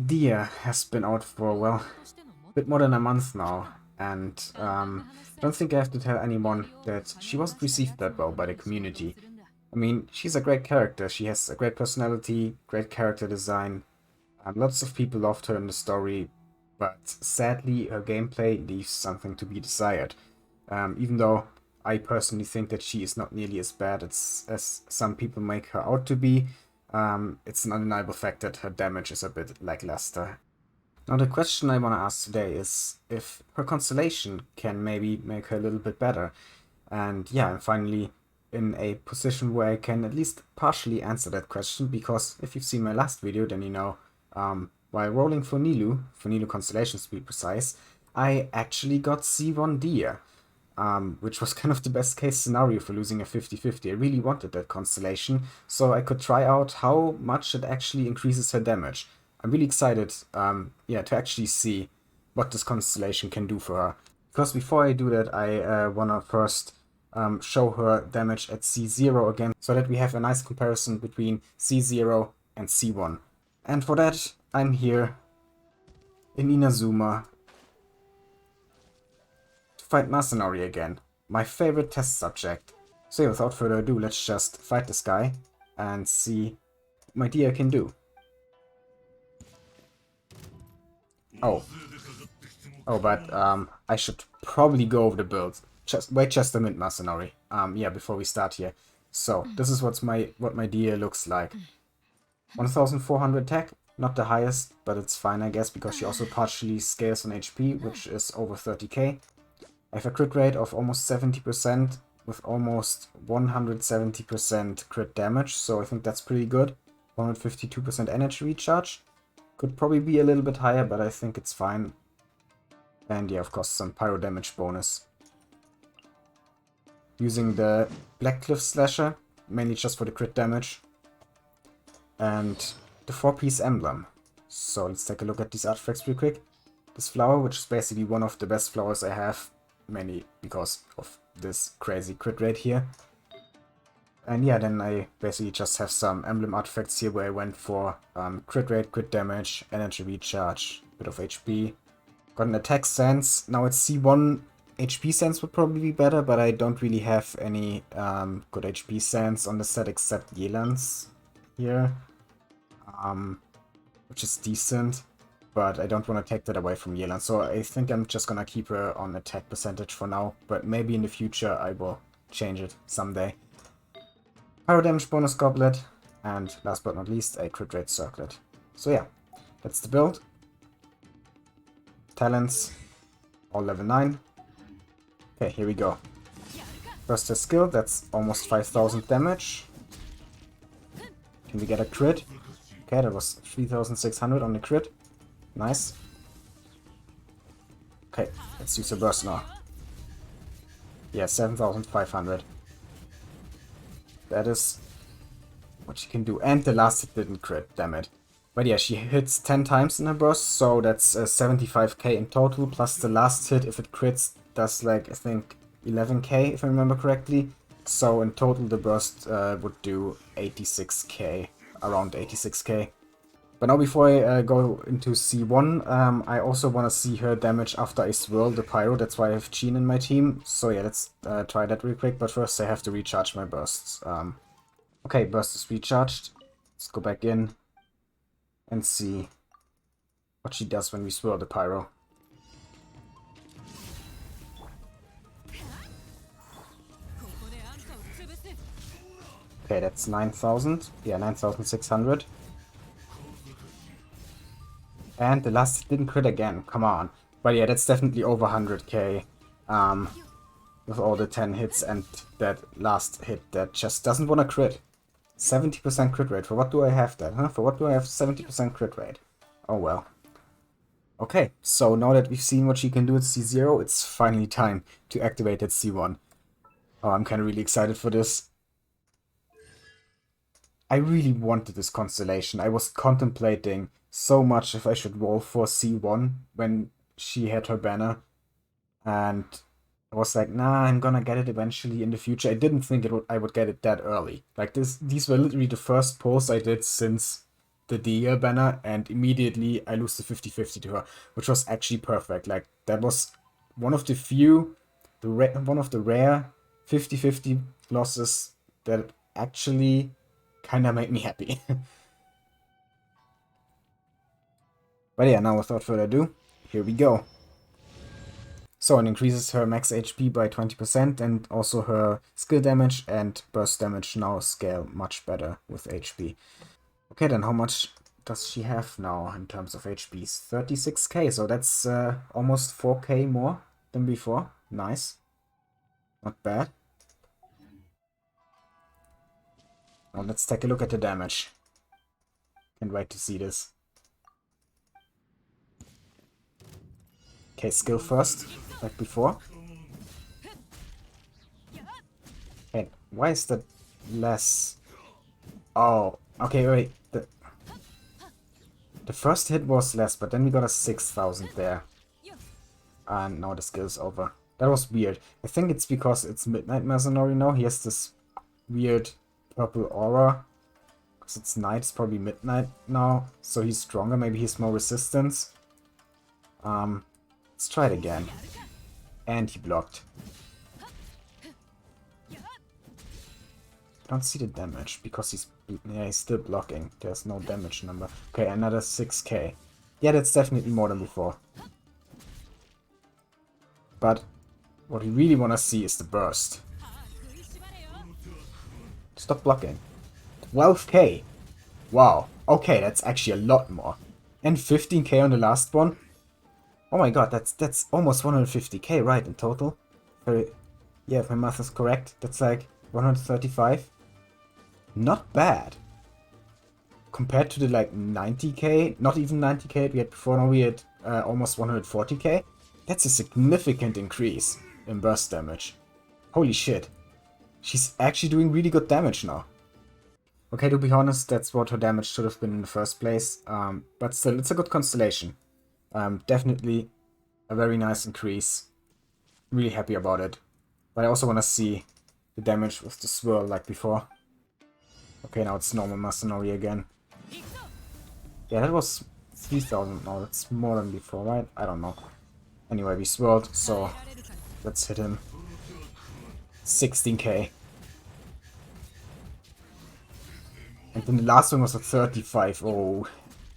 Dehya has been out for, well, a bit more than a month now, and I don't think I have to tell anyone that she wasn't received that well by the community. I mean, she's a great character, she has a great personality, great character design, lots of people loved her in the story, but sadly her gameplay leaves something to be desired. Even though I personally think that she is not nearly as bad as some people make her out to be, it's an undeniable fact that her damage is a bit lackluster. Now the question I want to ask today is if her constellation can maybe make her a little bit better. And yeah, I'm finally in a position where I can at least partially answer that question, because if you've seen my last video, then you know, while rolling for Nilou constellations to be precise, I actually got C1 Deer, which was kind of the best case scenario for losing a 50-50. I really wanted that constellation, so I could try out how much it actually increases her damage. I'm really excited, yeah, to actually see what this constellation can do for her. Because before I do that, I wanna first show her damage at C0 again, so that we have a nice comparison between C0 and C1. And for that, I'm here in Inazuma to fight Masanori again, my favorite test subject. So yeah, without further ado, let's just fight this guy and see what my deer can do. Oh. Oh, but I should probably go over the build. Wait just a minute, Masanori. Yeah, before we start here. So, this is what my deer looks like. 1400 attack, not the highest, but it's fine, I guess, because she also partially scales on HP, which is over 30k. I have a crit rate of almost 70% with almost 170% crit damage, so I think that's pretty good. 152% energy recharge. Could probably be a little bit higher, but I think it's fine. And yeah, of course, some pyro damage bonus. Using the Black Cliff Slasher, mainly just for the crit damage. And the 4-piece emblem. So let's take a look at these artifacts real quick. This flower, which is basically one of the best flowers I have, mainly because of this crazy crit rate here. And yeah, then I basically just have some emblem artifacts here where I went for crit rate, crit damage, energy recharge, bit of HP. Got an attack sense. Now it's C1 HP sense would probably be better, but I don't really have any good HP sense on the set except Yelan's here, which is decent, but I don't want to take that away from Yelan, so I think I'm just gonna keep her on attack percentage for now, but maybe in the future I will change it someday. Pyro damage bonus goblet, and last but not least, a crit rate circlet. So yeah, that's the build. Talents, all level 9. Okay, here we go. First her skill, that's almost 5000 damage. Can we get a crit? Okay, that was 3600 on the crit. Nice. Okay, let's use a burst now. Yeah, 7500. That is what she can do. And the last hit didn't crit, damn it. But yeah, she hits 10 times in her burst, so that's 75k in total, plus the last hit, if it crits, does like, I think, 11k, if I remember correctly. So in total the burst would do 86k, around 86k. But now before I go into C1, I also want to see her damage after I swirl the pyro, that's why I have Jean in my team. So yeah, let's try that real quick, but first I have to recharge my bursts. Okay, burst is recharged. Let's go back in and see what she does when we swirl the pyro. Okay, that's 9000. Yeah, 9600. And the last hit didn't crit again, come on. But yeah, that's definitely over 100k. With all the 10 hits and that last hit that just doesn't want to crit. 70% crit rate. For what do I have that, huh? For what do I have 70% crit rate? Oh well. Okay, so now that we've seen what she can do at C0, it's finally time to activate at C1. Oh, I'm kind of really excited for this. I really wanted this constellation. I was contemplating so much if I should roll for C1 when she had her banner. And I was like, nah, I'm gonna get it eventually in the future. I didn't think I would get it that early. Like these were literally the first pulls I did since the Dehya banner, and immediately I lose the 50-50 to her, which was actually perfect. Like, that was one of the few, one of the rare 50-50 losses that actually kind of made me happy. But yeah, now without further ado, here we go. So it increases her max HP by 20%, and also her skill damage and burst damage now scale much better with HP. Okay, then how much does she have now in terms of HP? 36k, so that's almost 4k more than before. Nice. Not bad. Now let's take a look at the damage. Can't wait to see this. Okay, skill first, like before. Hey, why is that less? Oh, okay, wait. The first hit was less, but then we got a 6,000 there. And now the skill's over. That was weird. I think it's because it's Midnight Mercenary now. He has this weird purple aura. Because it's night, it's probably midnight now. So he's stronger, maybe he's more resistance. Let's try it again. And he blocked. I don't see the damage because he's still blocking. There's no damage number. Okay, another 6k. Yeah, that's definitely more than before. But what we really want to see is the burst. Stop blocking. 12k. Wow. Okay, that's actually a lot more. And 15k on the last one. Oh my god, that's almost 150k, right, in total? Yeah, if my math is correct, that's like 135. Not bad. Compared to the like 90k, not even 90k we had before, now we had almost 140k. That's a significant increase in burst damage. Holy shit. She's actually doing really good damage now. Okay, to be honest, that's what her damage should have been in the first place. But still, it's a good constellation. Definitely a very nice increase. Really happy about it. But I also want to see the damage with the swirl like before. Okay, now it's normal mercenary again. Yeah, that was 3,000 now. That's more than before, right? I don't know. Anyway, we swirled, so let's hit him. 16k. And then the last one was a 35. Oh,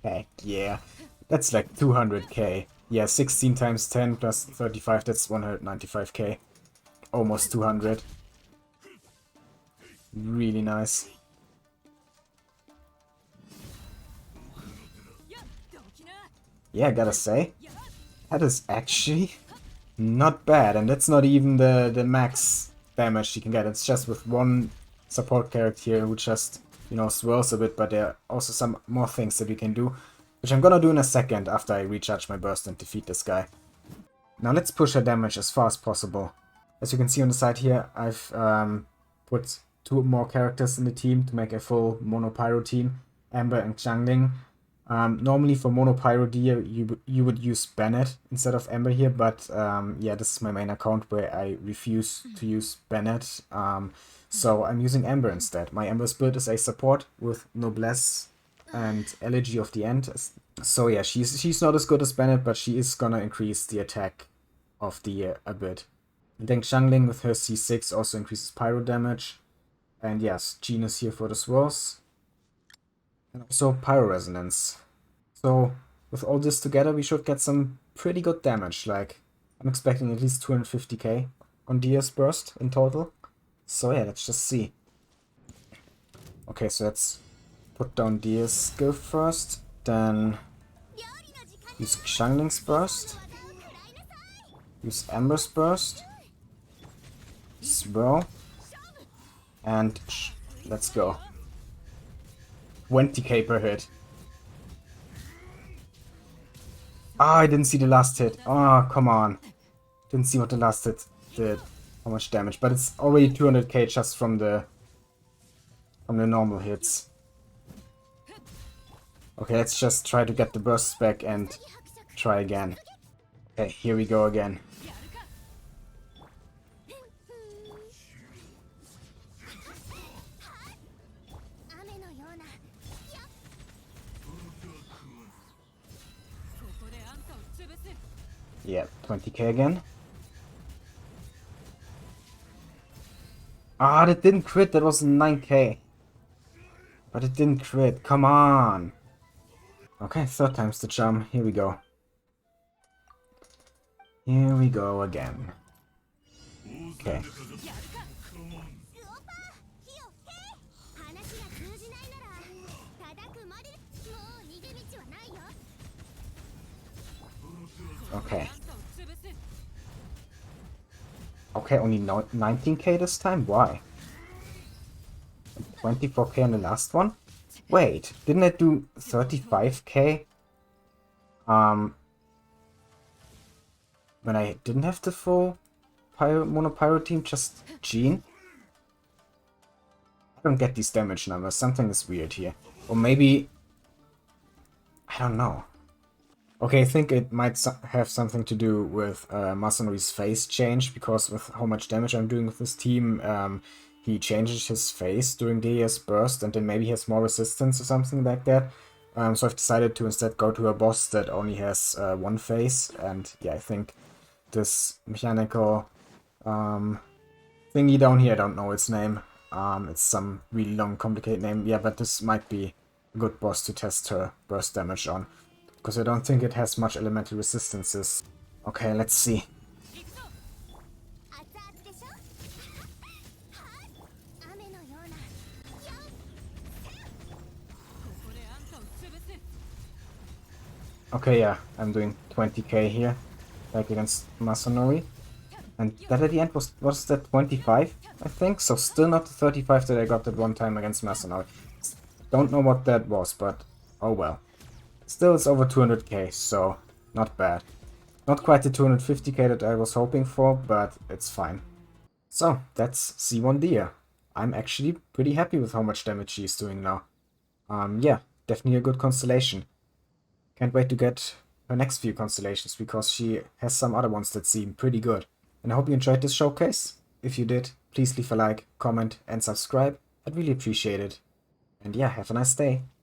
heck yeah. That's like 200k. Yeah, 16 times 10 plus 35, that's 195k. Almost 200. Really nice. Yeah, I gotta say, that is actually not bad. And that's not even the max damage she can get. It's just with one support character here who just, you know, swirls a bit. But there are also some more things that we can do, which I'm gonna do in a second after I recharge my burst and defeat this guy. Now let's push her damage as far as possible. As you can see on the side here, I've put 2 more characters in the team to make a full Mono Pyro team, Amber and Xiangling. Normally for Mono Pyro you would use Bennett instead of Amber here, but yeah, this is my main account where I refuse to use Bennett. So I'm using Amber instead. My Amber's build is a support with Noblesse and Elegy of the End. So yeah, she's not as good as Bennett, but she is gonna increase the attack of the a bit. And then Xiangling with her C6 also increases pyro damage. And yes, Jean is here for the swirls. And also pyro resonance. So with all this together, we should get some pretty good damage. Like, I'm expecting at least 250k on Dehya's burst in total. So yeah, let's just see. Okay, so let's put down Dehya's skill first, then use Xiangling's burst, use Amber's burst, swirl, and let's go. 20k per hit. Ah, I didn't see the last hit. Oh, come on. Didn't see what the last hit did. How much damage. But it's already 200k just from the normal hits. Okay, let's just try to get the bursts back and try again. Okay, here we go again. Yeah, 20k again. Ah, that didn't crit. That was 9k. But it didn't crit. Come on. Okay, third time's the charm. Here we go. Here we go again. Okay. Okay. Okay, only 19k this time? Why? 24k on the last one? Wait, didn't I do 35k? When I didn't have the full Monopyro team, just Jean? I don't get these damage numbers. Something is weird here. Or maybe... I don't know. Okay, I think it might have something to do with Masanomi's face change, because with how much damage I'm doing with this team, he changes his face during Dehya's burst, and then maybe he has more resistance or something like that. So I've decided to instead go to a boss that only has one face, and yeah, I think this mechanical thingy down here, I don't know its name. It's some really long, complicated name. Yeah, but this might be a good boss to test her burst damage on, because I don't think it has much elemental resistances. Okay, let's see. Okay, yeah, I'm doing 20k here, like against Masanori. And that at the end was that 25, I think? So still not the 35 that I got that one time against Masanori. Don't know what that was, but oh well. Still, it's over 200k, so not bad. Not quite the 250k that I was hoping for, but it's fine. So, that's C1 Dehya. I'm actually pretty happy with how much damage she's doing now. Yeah, definitely a good constellation. Can't wait to get her next few constellations, because she has some other ones that seem pretty good. And I hope you enjoyed this showcase. If you did, please leave a like, comment, and subscribe. I'd really appreciate it. And yeah, have a nice day.